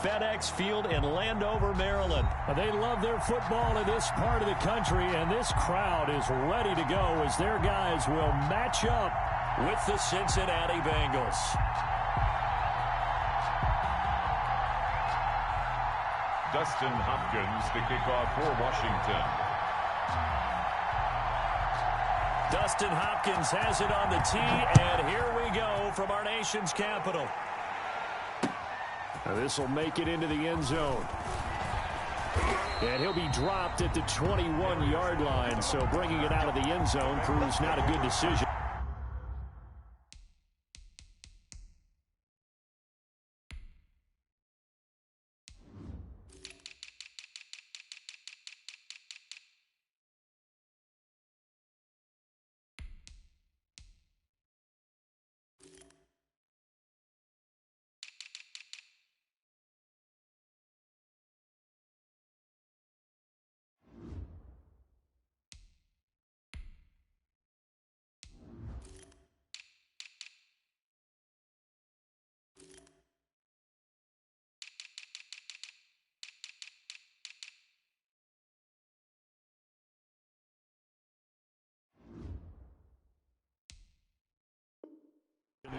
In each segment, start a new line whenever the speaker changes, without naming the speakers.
FedEx Field in Landover, Maryland.
They love their football in this part of the country, and this crowd is ready to go as their guys will match up with the Cincinnati Bengals.
Dustin Hopkins to kick off for Washington.
Dustin Hopkins has it on the tee, and here we go from our nation's capital.
This will make it into the end zone. And he'll be dropped at the 21-yard line, so bringing it out of the end zone proves not a good decision.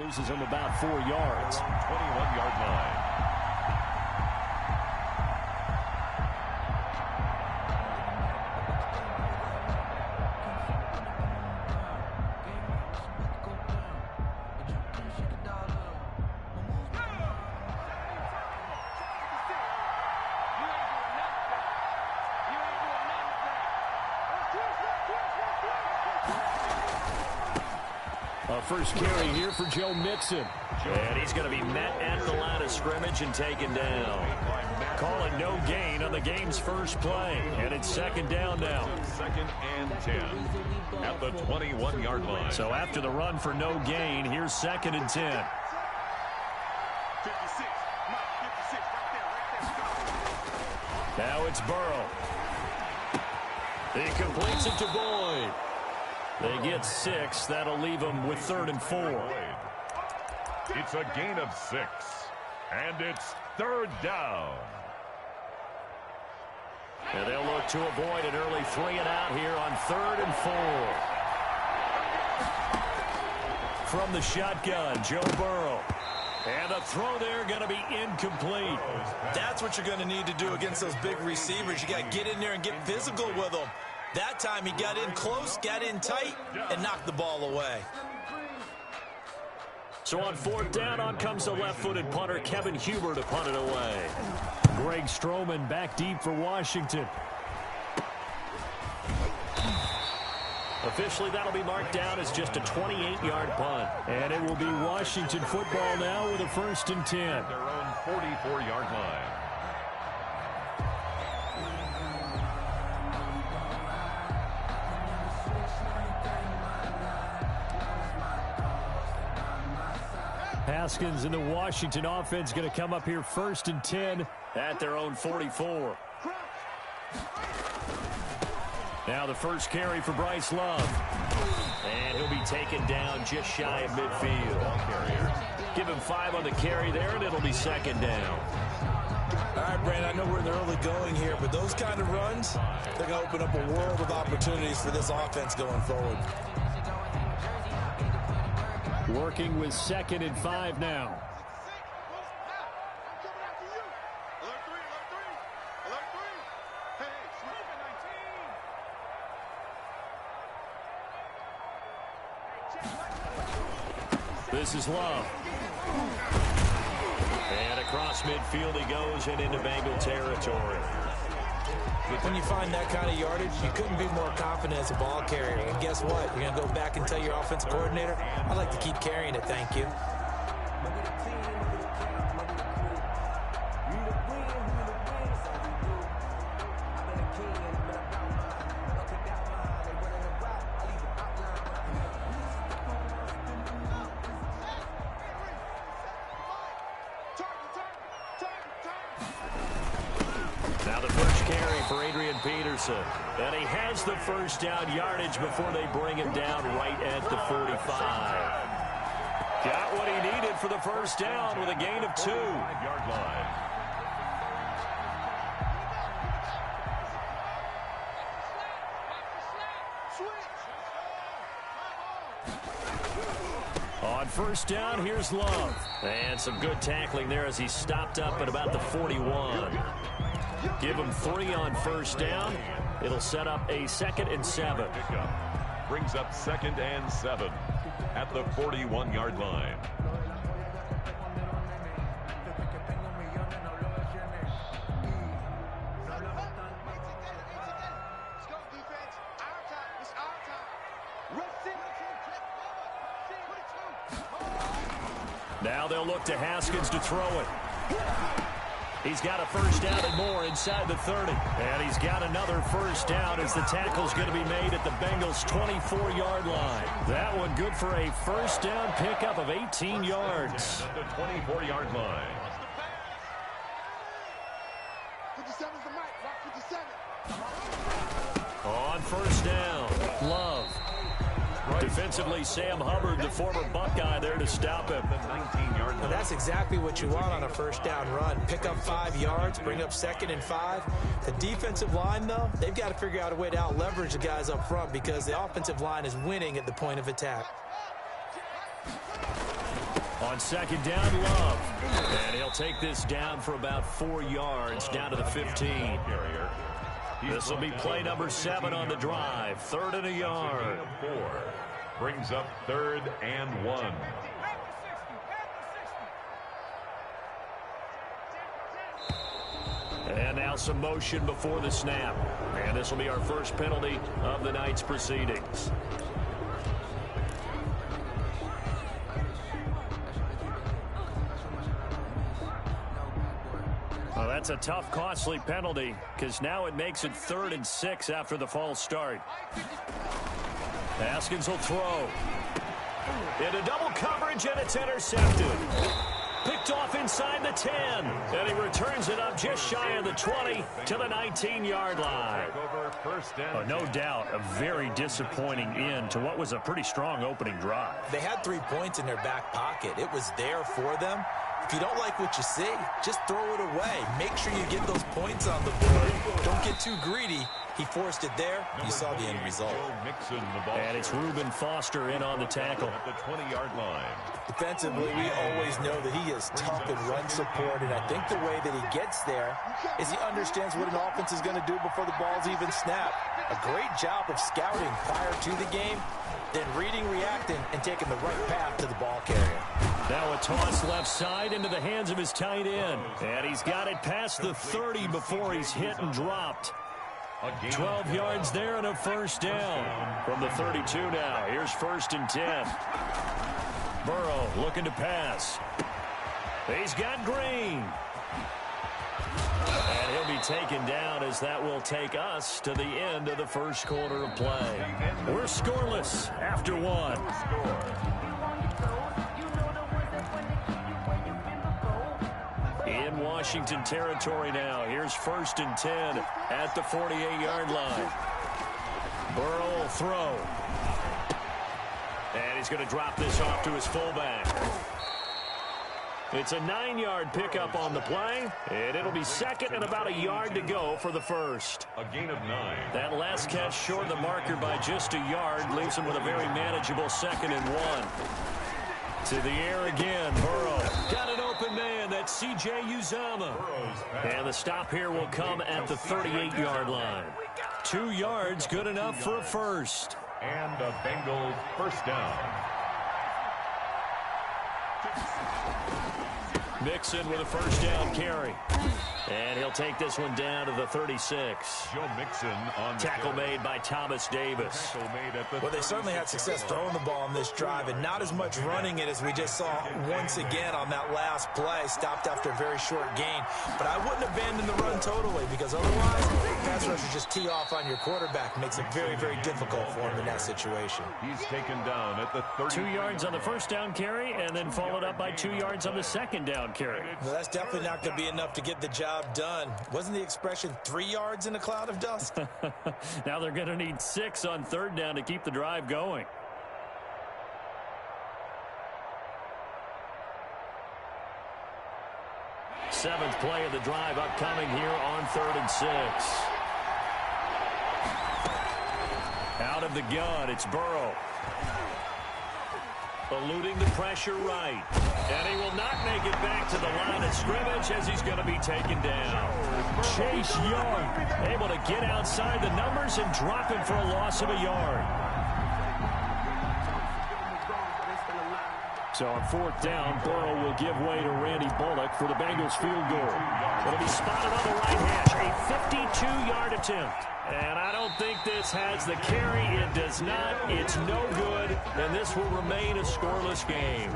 Loses him about 4 yards.
21-yard line.
First carry here for Joe Mixon.
And he's going to be met at the line of scrimmage and taken down. Calling no gain on the game's first play. And it's second down now.
Second and 10 at the 21-yard line.
So after the run for no gain, here's second and 10.
56. Mike, 56 right there.
Now it's Burrow. He completes it to Boyd. They get 6. That'll leave them with 3rd and 4.
It's a gain of 6. And it's 3rd down.
And they'll look to avoid an early 3 and out here on 3rd and 4. From the shotgun, Joe Burrow. And the throw there going to be incomplete.
That's what you're going to need to do against those big receivers. You got to get in there and get physical with them. That time he got in close, got in tight, and knocked the ball away.
So on 4th down, on comes the left-footed punter, Kevin Huber, to punt it away.
Greg Stroman back deep for Washington.
Officially, that'll be marked down as just a 28-yard punt.
And it will be Washington football now with a 1st and 10.
Their own 44-yard line.
Haskins and the Washington offense going to come up here 1st and 10
at their own 44. Now the first carry for Bryce Love. And he'll be taken down just shy of midfield. Give him 5 on the carry there, and it'll be 2nd down.
All right, Brandon, I know we're in the early going here, but those kind of runs, they're going to open up a world of opportunities for this offense going forward.
Working with 2nd and 5 now.
This is Love. And across midfield he goes and into Bengal territory.
When you find that kind of yardage, you couldn't be more confident as a ball carrier. And guess what? You're going to go back and tell your offensive coordinator, I'd like to keep carrying it, thank you.
And he has the first down yardage before they bring him down right at the 45. Got what he needed for the first down with a gain of 2.
5-yard line.
On first down, here's Love.
And some good tackling there as he stopped up at about the 41. Give him 3 on first down. It'll set up a 2nd and 7.
Brings up 2nd and 7 at the 41-yard line.
Now they'll look to Haskins to throw it. He's got a first down and more inside the 30. And he's got another first down as the tackle's going to be made at the Bengals' 24-yard line. That one good for a first down pickup of 18 yards.
At the 24-yard line.
57's the mic. Rock 57.
On first down, Love. Defensively, Sam Hubbard, the former Buckeye, there to stop him.
The 19-yard line.
Well, that's exactly what you want on a first down run. Pick up 5 yards, bring up 2nd and 5. The defensive line, though, they've got to figure out a way to out-leverage the guys up front because the offensive line is winning at the point of attack.
On second down, Love. And he'll take this down for about 4 yards, down to the 15. This will be play number 7 on the drive. 3rd and a yard.
4 brings up 3rd and 1.
And now some motion before the snap. And this will be our first penalty of the night's proceedings. Well, that's a tough, costly penalty because now it makes it 3rd and 6 after the false start. Haskins will throw. Into double coverage, and it's intercepted. Picked off inside the 10. And he returns it up just shy of the 20 to the 19-yard line. Oh, no doubt a very disappointing end to what was a pretty strong opening drive.
They had 3 points in their back pocket. It was there for them. If you don't like what you see, just throw it away. Make sure you get those points on the board. Don't get too greedy. He forced it there. You saw the end result.
And it's Reuben Foster in on the tackle.
At the 20-yard line.
Defensively, we always know that he is tough in run support, and I think the way that he gets there is he understands what an offense is going to do before the ball's even snapped. A great job of scouting prior to the game, then reading, reacting, and taking the right path to the ball carrier.
Now a toss left side into the hands of his tight end. And he's got it past the 30 before he's hit and dropped. 12 yards there and a first down. From the 32 now, here's 1st and 10. Burrow looking to pass. He's got Green. And he'll be taken down as that will take us to the end of the first quarter of play. We're scoreless after 1. In Washington territory now. Here's 1st and 10 at the 48-yard line. Burrow will throw. And he's going to drop this off to his fullback. It's a 9-yard pickup on the play, and it'll be 2nd and about a yard to go for the first.
A gain of 9.
That last catch short of the marker by just a yard leaves him with a very manageable 2nd and 1. To the air again, Burrow. Got an open man, that's C.J. Uzomah. And the stop here will come at the 38-yard line. 2 yards, good enough for a first.
And the Bengals first down.
Mixon with a first down carry. And he'll take this one down to the 36.
Joe Mixon on the
tackle made by Thomas Davis.
Well, they certainly had success throwing the ball on this drive and not as much running it as we just saw once again on that last play. Stopped after a very short gain. But I wouldn't abandon the run totally because otherwise, pass rushers just tee off on your quarterback. Makes it very, very difficult for him in that situation.
He's taken down at the 30.
2 yards on the first down carry and then followed up by 2 yards on the second down carry.
Well, that's definitely not going to be enough to get the job done. Wasn't the expression 3 yards in a cloud of dust?
Now they're going to need 6 on 3rd down to keep the drive going. Seventh play of the drive upcoming here on 3rd and 6. Out of the gun, it's Burrow. eluding the pressure right. And he will not make it back to the line of scrimmage as he's going to be taken down. Chase Young able to get outside the numbers and drop him for a loss of a yard. So on fourth down, Burrow will give way to Randy Bullock for the Bengals field goal. It'll be spotted on the right hash, a 52-yard attempt. And I don't think this has the carry. It does not. It's no good. And this will remain a scoreless game.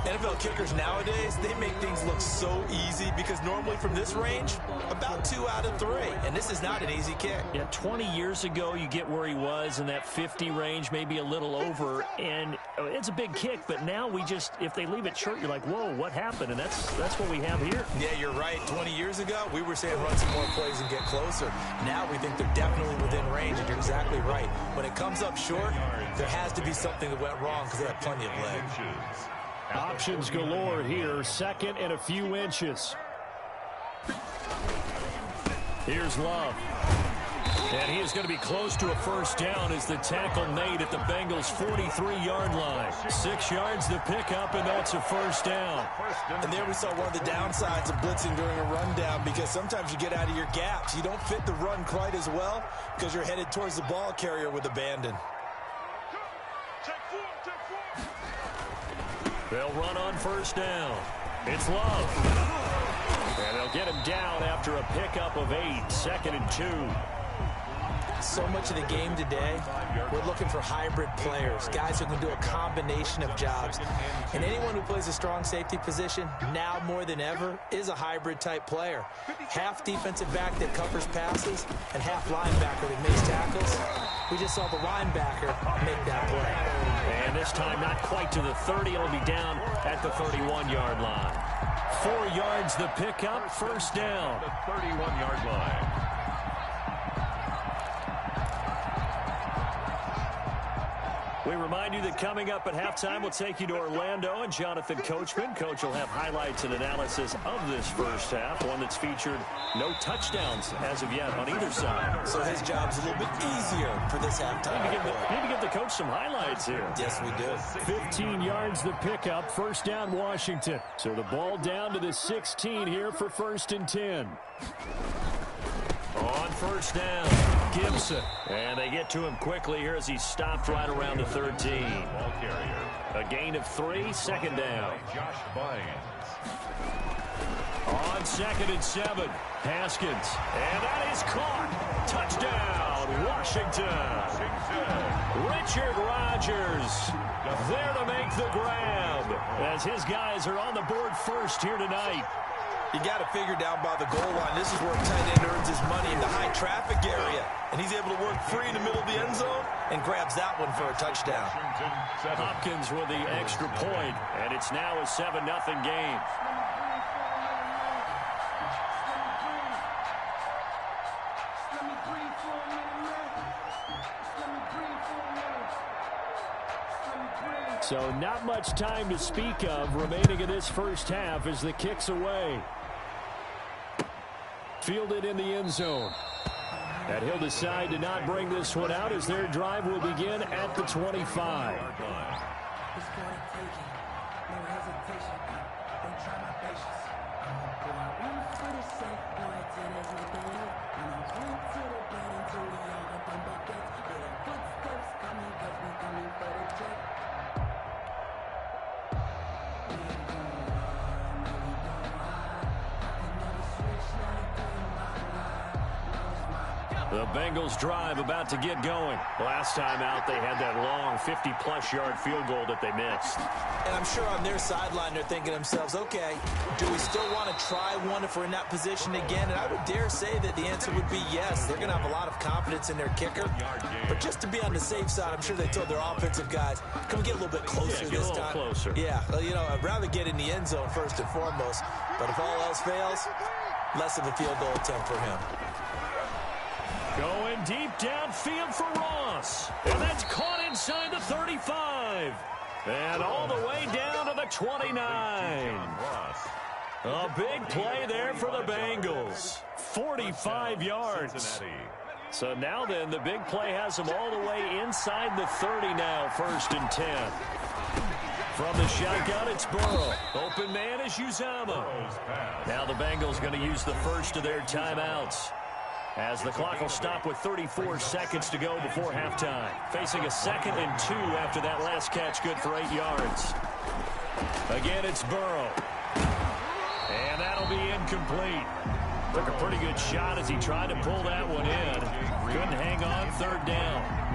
NFL kickers nowadays, they make things look so easy because normally from this range, about 2 out of 3. And this is not an easy kick.
Yeah, 20 years ago, you get where he was in that 50 range, maybe a little over. And it's a big kick, but now we just, if they leave it short, you're like, whoa, what happened? And that's what we have here.
Yeah, you're right. 20 years ago, we were saying run some more plays and get closer. Now we think they're definitely within range, and you're exactly right. When it comes up short, there has to be something that went wrong because they have plenty of legs.
Options galore here, second and a few inches. Here's Love. And he is going to be close to a first down as the tackle made at the Bengals' 43-yard line. 6 yards the pickup, and that's a first down.
And there we saw one of the downsides of blitzing during a rundown because sometimes you get out of your gaps. You don't fit the run quite as well because you're headed towards the ball carrier with abandon.
They'll run on first down. It's Love. And they'll get him down after a pickup of 8, 2nd and 2.
So much of the game today, we're looking for hybrid players, guys who can do a combination of jobs. And anyone who plays a strong safety position, now more than ever, is a hybrid type player. Half defensive back that covers passes and half linebacker that makes tackles. We just saw the linebacker make that play.
And this time not quite to the 30. It'll be down at the 31-yard line. 4 yards the pickup, first down.
The 31-yard line.
We remind you that coming up at halftime, we'll take you to Orlando and Jonathan Coachman. Coach will have highlights and analysis of this first half, one that's featured no touchdowns as of yet on either side.
So his job's a little bit easier for this halftime.
Need to give the coach some highlights here.
Yes, we do.
15 yards the pickup, first down Washington. So the ball down to the 16 here for 1st and 10. On first down, Gibson. And they get to him quickly here as he stopped right around the 13.
Ball carrier.
A gain of 3, 2nd down.
Josh Bynes.
On 2nd and 7, Haskins. And that is caught. Touchdown, Washington. Richard Rodgers there to make the grab as his guys are on the board first here tonight.
You got to figure down by the goal line. This is where a tight end earns his money in the high traffic area. And he's able to work free in the middle of the end zone and grabs that one for a touchdown.
Hopkins with the extra point, and it's now a 7-0 game. So not much time to speak of remaining in this first half as the kick's away. Fielded in the end zone. And he'll decide to not bring this one out as their drive will begin at the 25. The Bengals drive about to get going. Last time out, they had that long 50-plus yard field goal that they missed.
And I'm sure on their sideline, they're thinking to themselves, okay, do we still want to try one if we're in that position again? And I would dare say that the answer would be yes. They're going to have a lot of confidence in their kicker. But just to be on the safe side, I'm sure they told their offensive guys, can we get a little bit closer this time?
Closer.
Yeah, well, you know, I'd rather get in the end zone first and foremost. But if all else fails, less of a field goal attempt for him.
Going deep downfield for Ross. And that's caught inside the 35. And all the way down to the 29. A big play there for the Bengals. 45 yards. So now then, the big play has them all the way inside the 30 now, 1st and 10. From the shotgun, it's Burrow. Open man is Uzama. Now the Bengals going to use the first of their timeouts, as the clock will stop with 34 seconds to go before halftime. Facing a 2nd and 2 after that last catch, good for 8 yards. Again, it's Burrow. And that'll be incomplete. Took a pretty good shot as he tried to pull that one in. Couldn't hang on, 3rd down.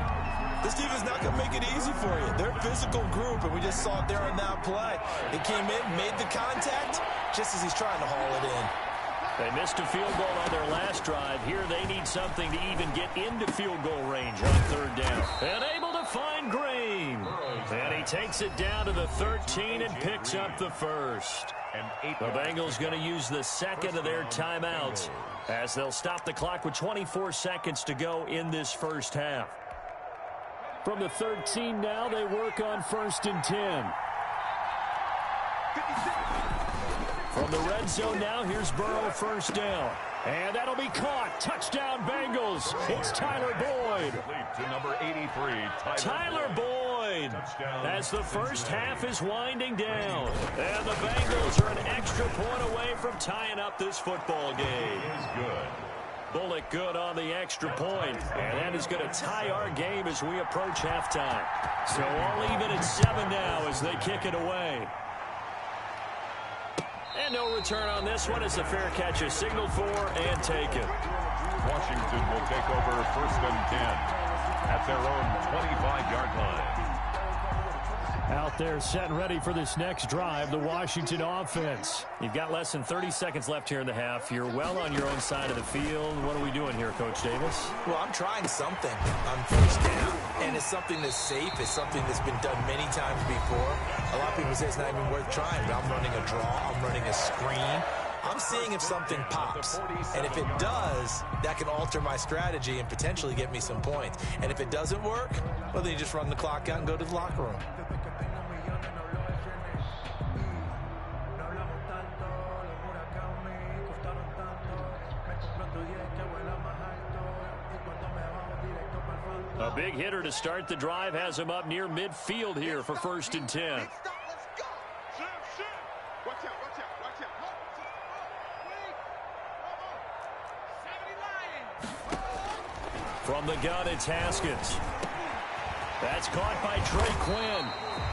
This defense not going to make it easy for you. They're a physical group, and we just saw it there on that play. They came in, made the contact, just as he's trying to haul it in.
They missed a field goal on their last drive. Here they need something to even get into field goal range on 3rd down. And able to find Green. And he takes it down to the 13 and picks up the first. The Bengals going to use the 2nd of their timeouts, as they'll stop the clock with 24 seconds to go in this first half. From the 13 now, they work on 1st and 10. From the red zone now, here's Burrow, 1st down. And that'll be caught. Touchdown, Bengals. It's Tyler Boyd.
To number 83,
Tyler Boyd. As the first half is winding down. And the Bengals are an extra point away from tying up this football game.
Is good.
Bullock good on the extra point, and that is going to tie our game as we approach halftime. So all even at 7 now as they kick it away. And no return on this one as the fair catch is signaled for and taken.
Washington will take over 1st and 10 at their own 25-yard line.
Out there set and ready for this next drive, the Washington offense. You've got less than 30 seconds left here in the half. You're well on your own side of the field. What are we doing here, Coach Davis?
Well, I'm trying something on 1st down, and it's something that's safe. It's something that's been done many times before. A lot of people say it's not even worth trying, but I'm running a draw. I'm running a screen. I'm seeing if something pops, and if it does, that can alter my strategy and potentially get me some points. And if it doesn't work, well, then you just run the clock out and go to the locker room.
A big hitter to start the drive has him up near midfield here for 1st and 10.
Let's go. Watch out.
From the gun, it's Haskins. That's caught by Trey Quinn.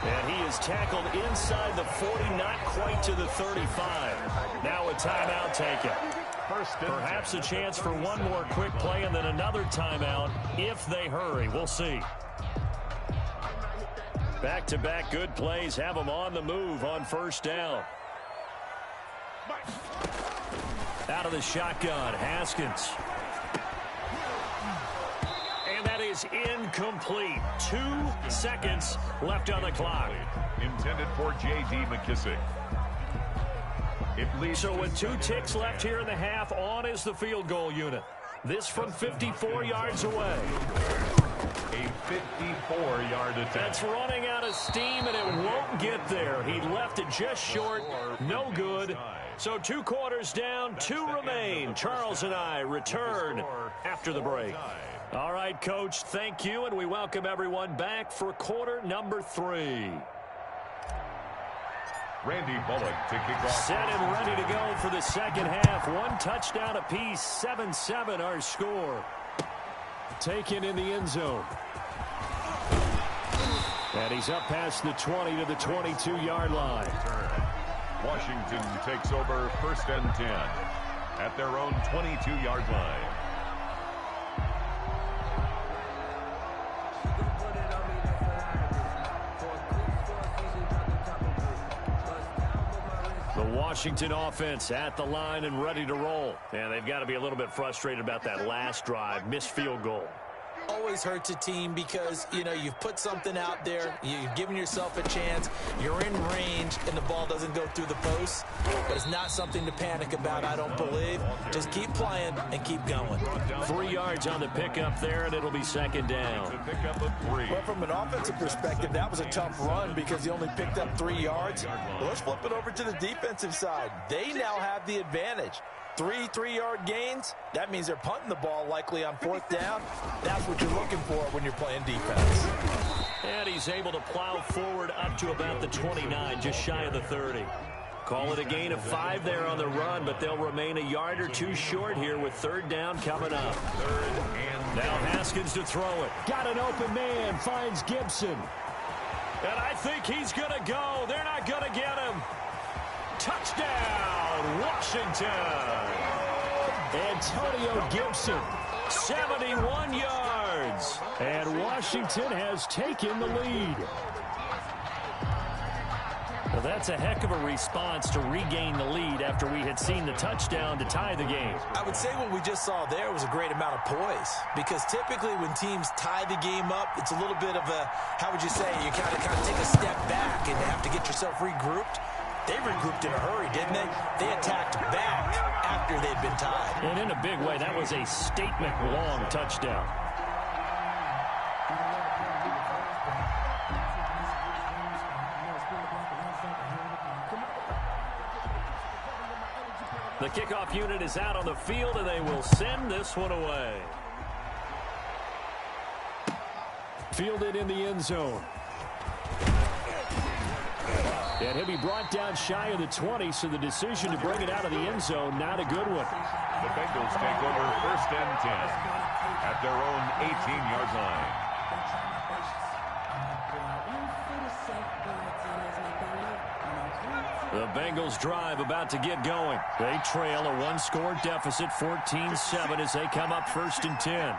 And he is tackled inside the 40, not quite to the 35. Now a timeout taken. Perhaps a chance for one more quick play and then another timeout if they hurry. We'll see. Back-to-back good plays have them on the move on 1st down. Out of the shotgun, Haskins. And that is incomplete. 2 seconds left on the clock.
Intended for J.D. McKissick.
So with 2 ticks left here in the half, on is the field goal unit. This from 54 yards away.
A 54-yard attempt.
That's running out of steam, and it won't get there. He left it just short. No good. So 2 quarters down, 2 remain. Charles and I return after the break. All right, Coach, thank you, and we welcome everyone back for quarter number 3.
Randy Bullock to kick off.
Set and ready to go for the second half. 1 touchdown apiece, 7-7 our score. Taken in the end zone. And he's up past the 20 to the 22-yard line.
Washington takes over 1st and 10 at their own 22-yard line.
The Washington offense at the line and ready to roll. And they've got to be a little bit frustrated about that last drive. Missed field goal.
Always hurts a team because, you know, you've put something out there, you've given yourself a chance, you're in range, and the ball doesn't go through the post. But it's not something to panic about, I don't believe. Just keep playing and keep going.
3 yards on the pickup there, and it'll be second down.
Well, from an offensive perspective, that was a tough run because he only picked up 3 yards. Well, let's flip it over to the defensive side. They now have the advantage. 3 3-yard gains, that means they're punting the ball likely on 4th down. That's what you're looking for when you're playing defense.
And he's able to plow forward up to about the 29, just shy of the 30. Call it a gain of 5 there on the run, but they'll remain a yard or two short here with third down coming up. Now Haskins to throw it. Got an open man, finds Gibson. And I think he's going to go. They're not going to get him. Touchdown, Washington. Antonio Gibson, 71 yards. And Washington has taken the lead. Well, that's a heck of a response to regain the lead after we had seen the touchdown to tie the game.
I would say what we just saw there was a great amount of poise, because typically when teams tie the game up, it's a little bit of a, how would you say, you kind of take a step back and have to get yourself regrouped. They regrouped in a hurry, didn't they? They attacked back after they'd been tied.
And in a big way, that was a statement-long touchdown. The kickoff unit is out on the field, and they will send this one away. Fielded in the end zone. And he'll be brought down shy of the 20, so the decision to bring it out of the end zone, not a good one.
The Bengals take over 1st and 10 at their own 18-yard line.
The Bengals drive about to get going. They trail a one-score deficit, 14-7, as they come up 1st and 10.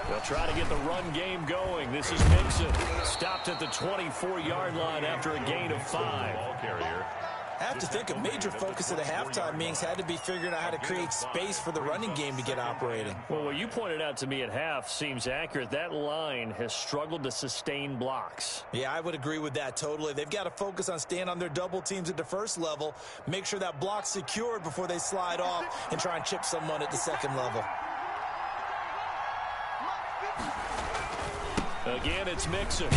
They'll try to get the run game going. This is Mixon. Stopped at the 24-yard line after a gain of 5.
Ball carrier.
I have to think a major focus of the halftime meetings had to be figuring out how to create space for the running game to get operating.
Well, what you pointed out to me at half seems accurate. That line has struggled to sustain blocks.
Yeah, I would agree with that totally. They've got to focus on staying on their double teams at the first level, make sure that block's secured before they slide off and try and chip someone at the second level.
Again, it's Mixon.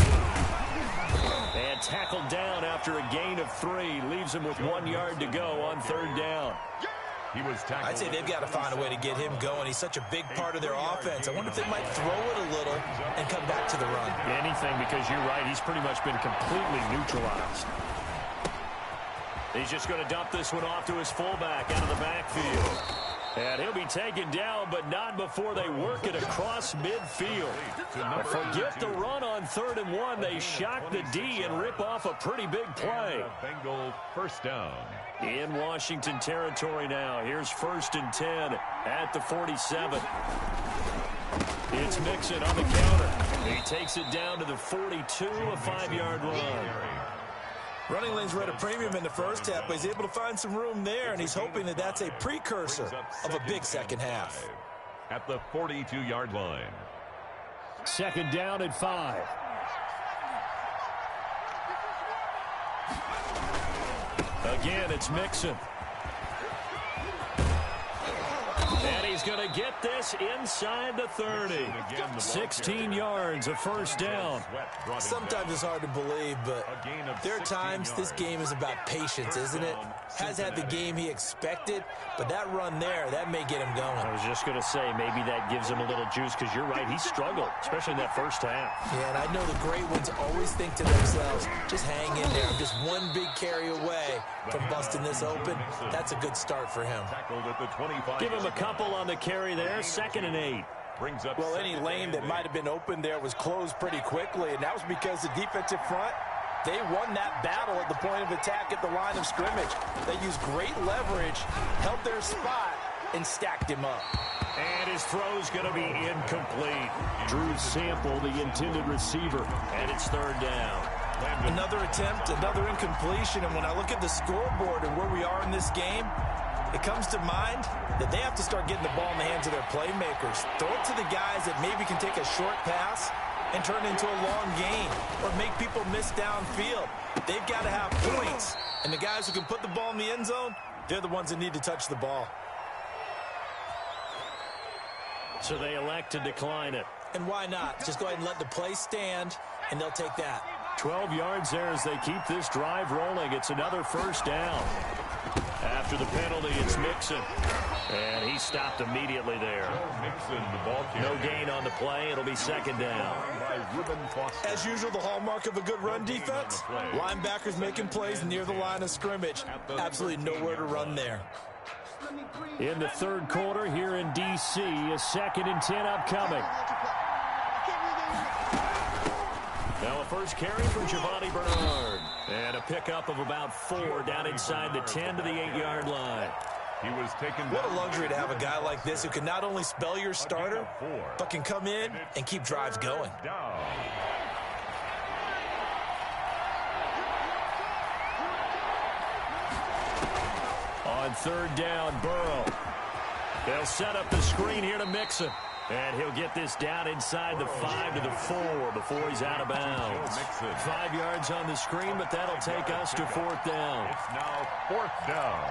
And tackled down after a gain of 3. Leaves him with 1 yard to go on 3rd down.
He was tackled.
I'd say they've got to find a way to get him going. He's such a big part of their offense. I wonder if they might throw it a little and come back to the run.
Anything, because you're right. He's pretty much been completely neutralized. He's just going to dump this one off to his fullback out of the backfield. And he'll be taken down, but not before they work it across midfield. Forget the run on 3rd and 1. They shock the D and rip off a pretty big play.
Bengal 1st down.
In Washington territory now. Here's 1st and 10 at the 47. It's Mixon on the counter. He takes it down to the 42, a 5-yard run.
Running lanes were at a premium in the first half, but he's able to find some room there, and he's hoping that that's a precursor of a big second half.
At the 42-yard line.
2nd down at 5. Again, it's Mixon. And he's going to get this inside the 30. 16 yards, a 1st down.
Sometimes it's hard to believe, but there are times this game is about patience, isn't it? Has had the game he expected, but that run there, that may get him going.
I was just going to say, maybe that gives him a little juice, because you're right, he struggled, especially in that first half.
Yeah, and I know the great ones always think to themselves, just hang in there. I'm just one big carry away from busting this open. That's a good start for him.
Give him a couple on the carry there, 2nd and 8.
Well, any lane that might have been open there was closed pretty quickly, and that was because the defensive front, they won that battle at the point of attack at the line of scrimmage. They used great leverage, held their spot, and stacked him up.
And his throw's going to be incomplete. Drew Sample, the intended receiver, and it's 3rd down.
Another attempt, another incompletion, and when I look at the scoreboard and where we are in this game, it comes to mind that they have to start getting the ball in the hands of their playmakers. Throw it to the guys that maybe can take a short pass and turn it into a long gain or make people miss downfield. They've got to have points, and the guys who can put the ball in the end zone, they're the ones that need to touch the ball.
So they elect to decline it.
And why not? Just go ahead and let the play stand, and they'll take that.
12 yards there as they keep this drive rolling. It's another 1st down. After the penalty, it's Mixon. And he stopped immediately there. No gain on the play. It'll be second down.
As usual, the hallmark of a good run defense, linebackers making plays near the line of scrimmage. Absolutely nowhere to run there.
In the third quarter here in D.C., a 2nd and 10 upcoming. Now a first carry from Giovanni Bernard. And a pickup of about 4 down inside the 10 to the 8-yard line.
He was taken.
What a luxury to have a guy like this who can not only spell your starter, but can come in and keep drives going.
On third down, Burrow. They'll set up the screen here to Mixon. And he'll get this down inside the 5 to the 4 before he's out of bounds. 5 yards on the screen, but that'll take us to 4th down.
It's now 4th down.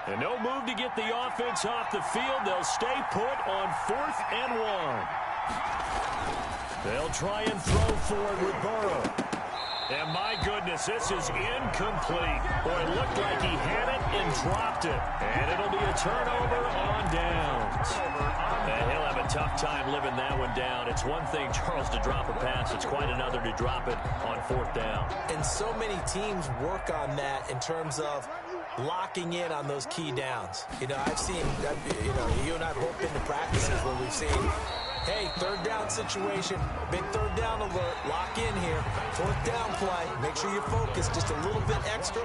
And no move to get the offense off the field. They'll stay put on 4th and 1. They'll try and throw for it with Burrow. And my goodness, this is incomplete. Boy, it looked like he had it and dropped it. And it'll be a turnover on downs. And he'll have a tough time living that one down. It's one thing, Charles, to drop a pass. It's quite another to drop it on 4th down.
And so many teams work on that in terms of locking in on those key downs. You know, I've seen, you and I have both been to practices where we've seen, hey, 3rd down situation, big 3rd down alert, lock in here, 4th down play, make sure you focus just a little bit extra.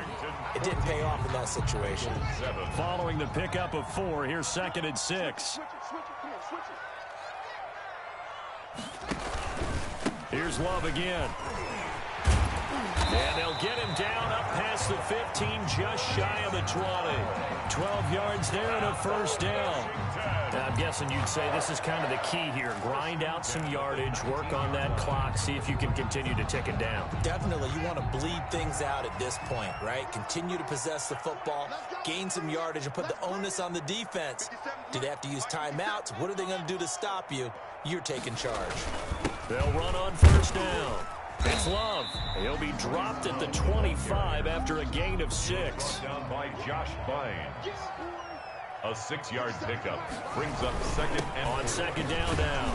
It didn't pay off in that situation.
Following the pickup of 4, here's 2nd and 6. Here's Love again. And they'll get him down up past the 15, just shy of the 20. 12 yards there and a first down. Now, I'm guessing you'd say this is kind of the key here. Grind out some yardage, work on that clock, see if you can continue to tick it down.
Definitely. You want to bleed things out at this point, right? Continue to possess the football, gain some yardage, and put the onus on the defense. Do they have to use timeouts? What are they going to do to stop you? You're taking charge.
They'll run on first down. It's Love. He'll be dropped at the 25 after a gain of 6.
Down by Josh Bynes. A 6-yard pickup brings up 2nd and
on 2nd down now.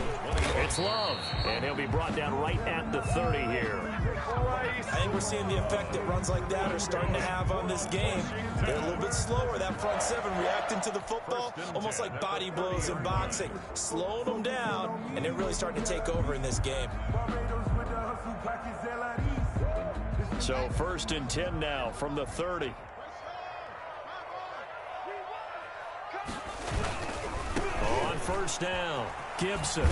It's Love, and he'll be brought down right at the 30 here.
I think we're seeing the effect that runs like that are starting to have on this game. They're a little bit slower, that front 7 reacting to the football, almost like body blows in boxing, slowing them down, and they're really starting to take over in this game.
So 1st and 10 now from the 30. On first down, Gibson.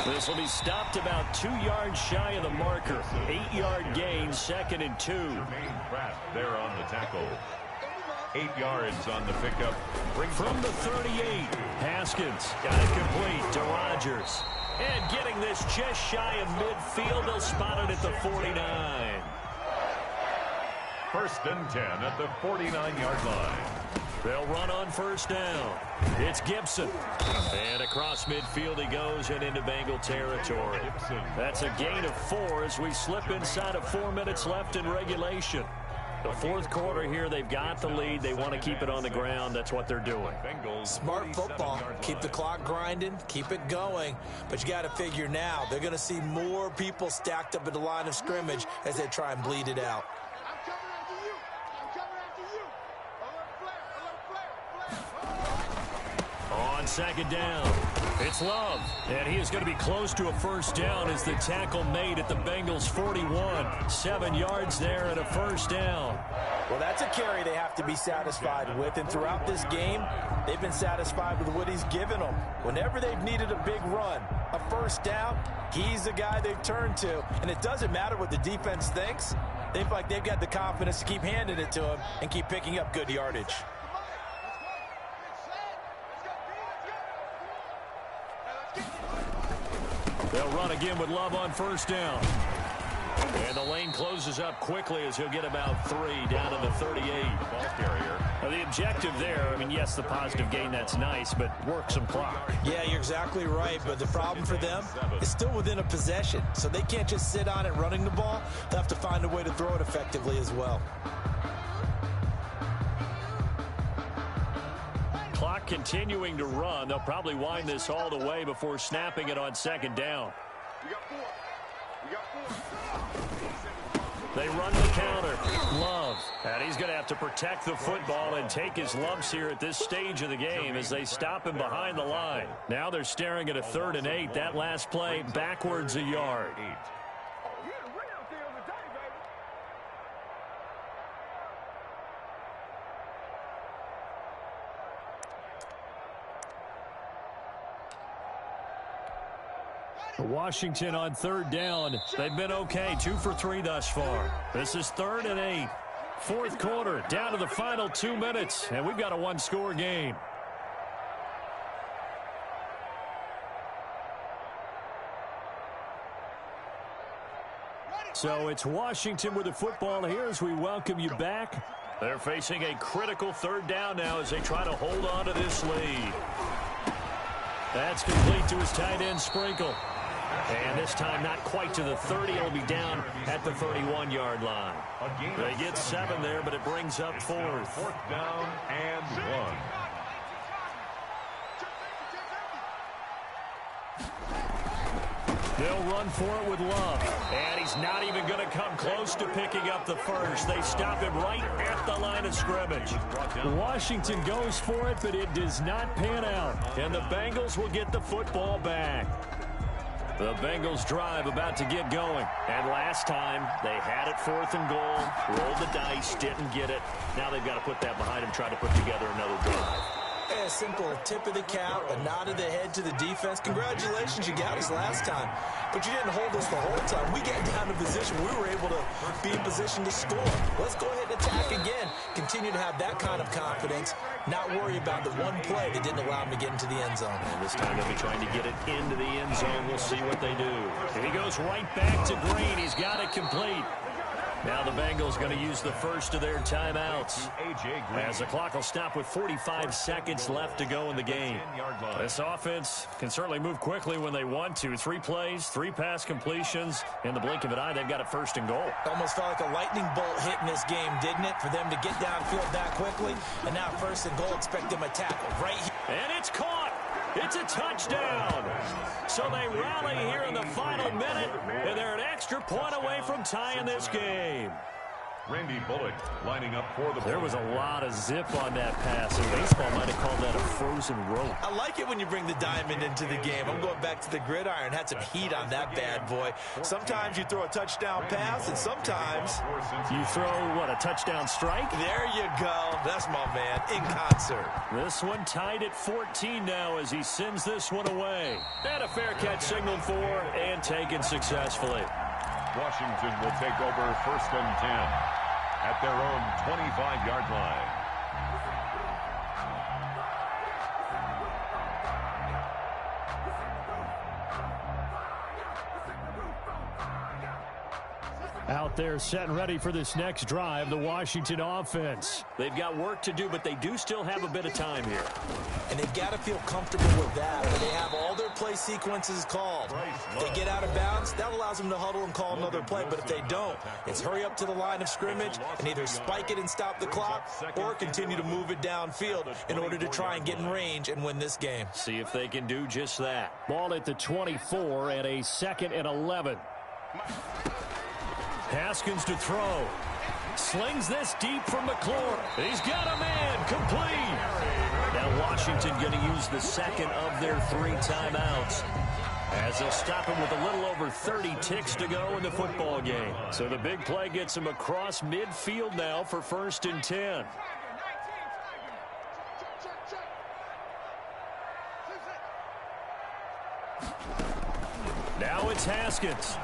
This will be stopped about 2 yards shy of the marker. 8-yard gain, 2nd and 2.
There on the tackle. 8 yards on the pickup.
From the 38, Haskins got it complete to Rodgers. And getting this just shy of midfield, they'll spot it at the 49.
1st and 10 at the 49-yard line.
They'll run on first down. It's Gibson. And across midfield he goes and into Bengal territory. That's a gain of 4 as we slip inside of 4 minutes left in regulation. The 4th quarter here, they've got the lead. They want to keep it on the ground. That's what they're doing.
Smart football. Keep the clock grinding. Keep it going. But you got to figure now, they're going to see more people stacked up at the line of scrimmage as they try and bleed it out.
On 2nd down, it's Love. And he is going to be close to a first down as the tackle made at the Bengals' 41. 7 yards there and a first down.
Well, that's a carry they have to be satisfied with. And throughout this game, they've been satisfied with what he's given them. Whenever they've needed a big run, a first down, he's the guy they've turned to. And it doesn't matter what the defense thinks. They feel like they've got the confidence to keep handing it to him and keep picking up good yardage.
They'll run again with Love on first down. And the lane closes up quickly as he'll get about 3 down to the 38.
Ball carrier.
Now the objective there, I mean, yes, the positive gain, that's nice, but work some clock.
Yeah, you're exactly right, but the problem for them is still within a possession. So they can't just sit on it running the ball. They'll have to find a way to throw it effectively as well.
Clock continuing to run. They'll probably wind this all the way before snapping it on second down.
We got 4. We got 4.
They run the counter. Love. And he's going to have to protect the football and take his lumps here at this stage of the game as they stop him behind the line. Now they're staring at a 3rd and 8. That last play backwards a yard. Washington on 3rd down. They've been okay. 2 for 3 thus far. This is 3rd and 8. 4th quarter, down to the final 2 minutes, and we've got a 1-score game. So it's Washington with the football here as we welcome you back. They're facing a critical 3rd down now as they try to hold on to this lead. That's complete to his tight end, Sprinkle. And this time not quite to the 30. It'll be down at the 31-yard line. They get 7 there, but it brings up 4th.
4th down and 1.
They'll run for it with Love. And he's not even going to come close to picking up the first. They stop him right at the line of scrimmage. Washington goes for it, but it does not pan out. And the Bengals will get the football back. The Bengals drive about to get going. And last time, they had it 4th and goal, rolled the dice, didn't get it. Now they've got to put that behind them, try to put together another drive.
A simple tip of the cap, a nod of the head to the defense. Congratulations, you got us last time. But you didn't hold us the whole time. We got down to position. We were able to be in position to score. Let's go ahead and attack again. Continue to have that kind of confidence. Not worry about the one play that didn't allow him to get into the end zone.
And this time they'll be trying to get it into the end zone. We'll see what they do. And he goes right back to Green. He's got it complete. Now the Bengals going to use the first of their timeouts as the clock will stop with 45 seconds left to go in the game. This offense can certainly move quickly when they want to. 3 plays, 3 pass completions. In the blink of an eye, they've got it 1st and goal.
Almost felt like a lightning bolt hit in this game, didn't it? For them to get downfield that quickly. And now 1st and goal, expect them to tackle right here.
And it's caught. It's a touchdown. So they rally here in the final minute, and they're an extra point away from tying this game.
Randy Bullock lining up for the...
There was a lot of zip on that pass, and baseball might have called that a frozen rope.
I like it when you bring the diamond into the game. I'm going back to the gridiron. Had some heat on that bad boy. Sometimes you throw a touchdown pass, and sometimes...
You throw, what, a touchdown strike?
There you go. That's my man, in concert.
This one tied at 14 now as he sends this one away. And a fair catch signaled for and taken successfully.
Washington will take over 1st and 10 at their own 25-yard line.
Out there set and ready for this next drive, the Washington offense. They've got work to do, but they do still have a bit of time here.
And they've got to feel comfortable with that, where they have all their play sequences called. If they get out of bounds, that allows them to huddle and call another play. But if they don't, it's hurry up to the line of scrimmage and either spike it and stop the clock or continue to move it downfield in order to try and get in range and win this game.
See if they can do just that. Ball at the 24 and a 2nd and 11. Haskins to throw. Slings this deep from McClure. He's got a man. Complete. Now Washington going to use the 2nd of their 3 timeouts as they'll stop him with a little over 30 ticks to go in the football game. So the big play gets him across midfield now for 1st and 10. Now it's Haskins.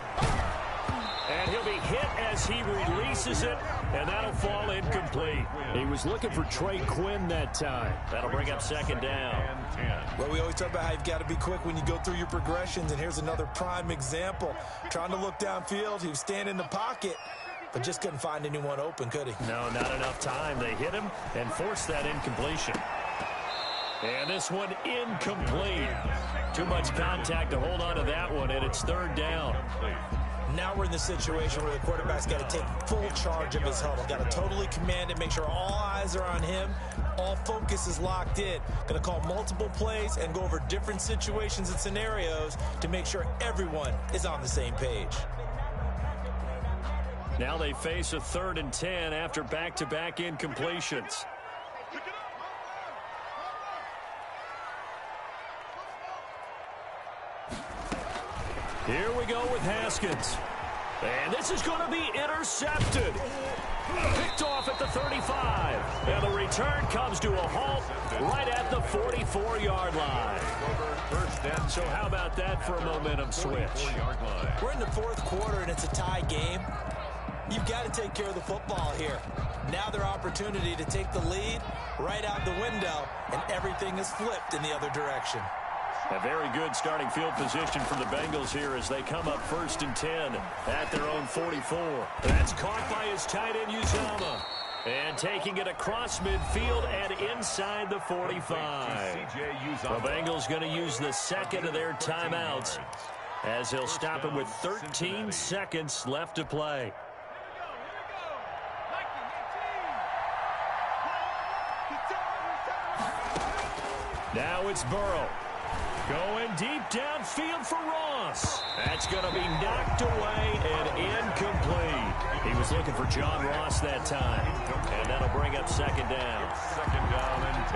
And he'll be hit as he releases it, and that'll fall incomplete. He was looking for Trey Quinn that time. That'll bring up 2nd down.
Well, we always talk about how you've got to be quick when you go through your progressions, and here's another prime example. Trying to look downfield, he was standing in the pocket, but just couldn't find anyone open, could he?
No, not enough time. They hit him and forced that incompletion. And this one incomplete. Too much contact to hold on to that one, and it's 3rd down.
Now we're in the situation where the quarterback's got to take full charge of his huddle. Got to totally command it, make sure all eyes are on him. All focus is locked in. Going to call multiple plays and go over different situations and scenarios to make sure everyone is on the same page.
Now they face a 3rd and 10 after back-to-back incompletions. Here we go with Haskins. And this is going to be intercepted. Picked off at the 35. And the return comes to a halt right at the 44-yard line. So how about that for a momentum switch?
We're in the 4th quarter, and it's a tie game. You've got to take care of the football here. Now their opportunity to take the lead right out the window, and everything is flipped in the other direction.
A very good starting field position for the Bengals here as they come up 1st and 10 at their own 44. That's caught by his tight end, Uzama. And taking it across midfield and inside the 45. The Bengals going to use the second of their timeouts as they'll stop him with 13 seconds left to play. Now it's Burrow. Going deep downfield for Ross. That's going to be knocked away and incomplete. He was looking for John Ross that time. And that'll bring up 2nd down.
2nd down and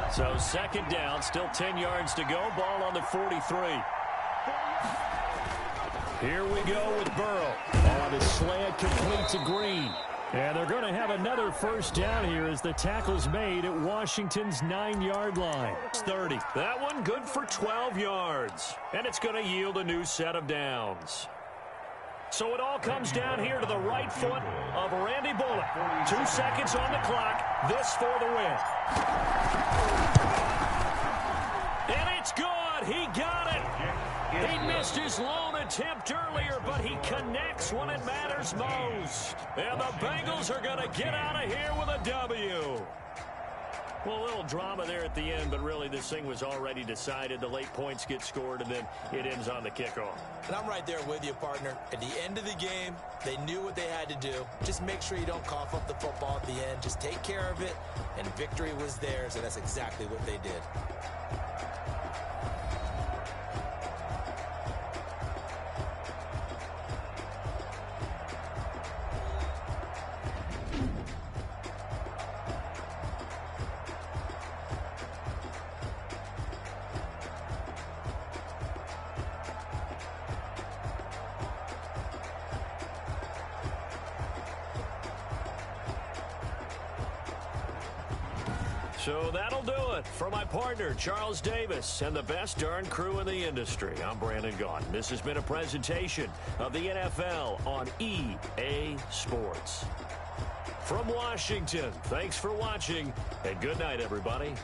10.
So 2nd down, still 10 yards to go. Ball on the 43. Here we go with Burrow. On his slant, complete to Green. And they're going to have another 1st down here as the tackle's made at Washington's 9-yard line. It's 30. That one good for 12 yards. And it's going to yield a new set of downs. So it all comes down here to the right foot of Randy Bullock. 2 seconds on the clock. This for the win. And it's good. He got it. He missed his lone attempt earlier, but he connects when it matters most. And the Bengals are going to get out of here with a W. Well, a little drama there at the end, but really this thing was already decided. The late points get scored, and then it ends on the kickoff.
And I'm right there with you, partner. At the end of the game, they knew what they had to do. Just make sure you don't cough up the football at the end. Just take care of it, and victory was theirs, and that's exactly what they did.
So that'll do it for my partner, Charles Davis, and the best darn crew in the industry. I'm Brandon Gaughan. This has been a presentation of the NFL on EA Sports. From Washington, thanks for watching, and good night, everybody.